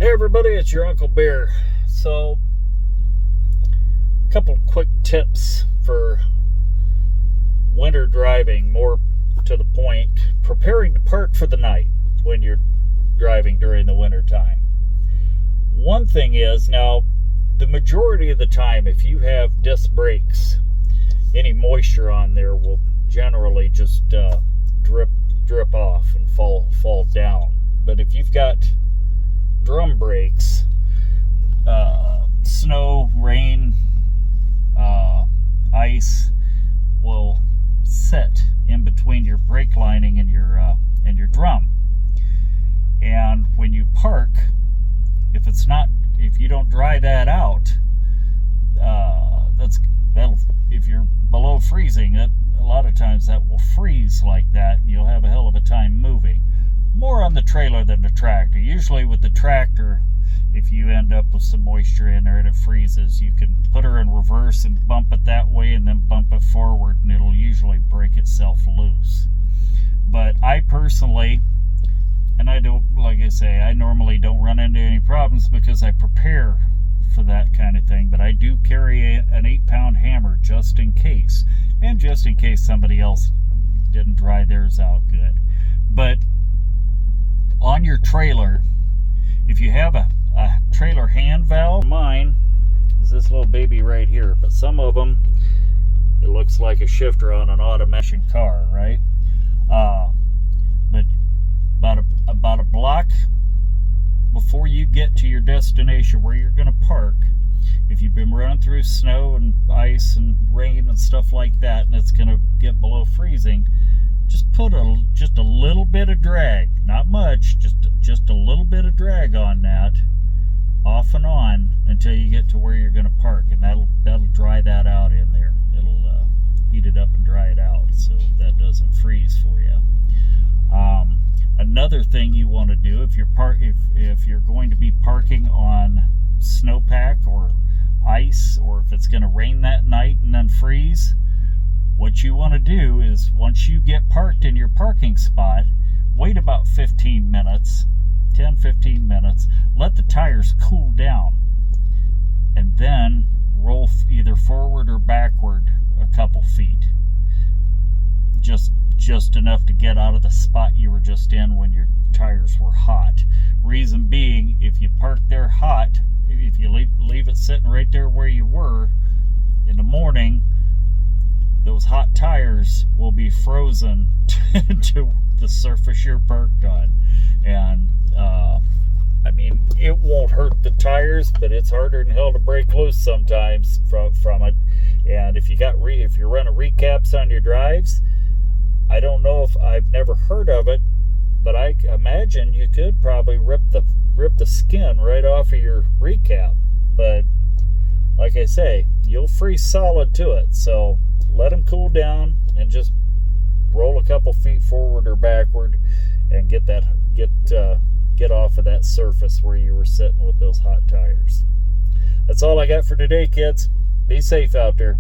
Hey everybody, it's your Uncle Bear. So, a couple quick tips for winter driving, more to the point, preparing to park for the night when you're driving during the winter time. One thing is, now, the majority of the time, if you have disc brakes, any moisture on there will generally just drip off and fall down. But if you've got drum brakes, snow, rain, ice will sit in between your brake lining and your drum. And when you park, if you don't dry that out, if you're below freezing, a lot of times that will freeze like that, and you'll have a hell of a time moving. More on the trailer than the tractor. Usually with the tractor, if you end up with some moisture in there and it freezes, you can put her in reverse and bump it that way and then bump it forward, and it'll usually break itself loose. But I personally, and I don't, like I say, I normally don't run into any problems because I prepare for that kind of thing, but I do carry an 8-pound hammer just in case, and just in case somebody else didn't dry theirs out good. But on your trailer, if you have a trailer hand valve, mine is this little baby right here, but some of them, it looks like a shifter on an automatic car, right? But about a block before you get to your destination where you're going to park, if you've been running through snow and ice and rain and stuff like that, and it's going to get below freezing, just put just a little bit of drag, not much, just a little bit of drag on that, off and on, until you get to where you're going to park, and that'll dry that out in there. It'll heat it up and dry it out so that doesn't freeze for you. Another thing you want to do if you're going to be parking on snowpack or ice, or if it's going to rain that night and then freeze, what you want to do is, once you get parked in your parking spot, wait about 15 minutes, 10-15 minutes, let the tires cool down, and then roll either forward or backward a couple feet. Just enough to get out of the spot you were just in when your tires were hot. Reason being, if you park there hot, if you leave it sitting right there where you were in the morning, those hot tires will be frozen to the surface you're parked on. And I mean, it won't hurt the tires, but it's harder than hell to break loose sometimes from it. And if you're running recaps on your drives, I don't know, if I've never heard of it, but I imagine you could probably rip the skin right off of your recap. But like I say, you'll freeze solid to it. So let them cool down and just roll a couple feet forward or backward and get off of that surface where you were sitting with those hot tires. That's all I got for today, kids. Be safe out there.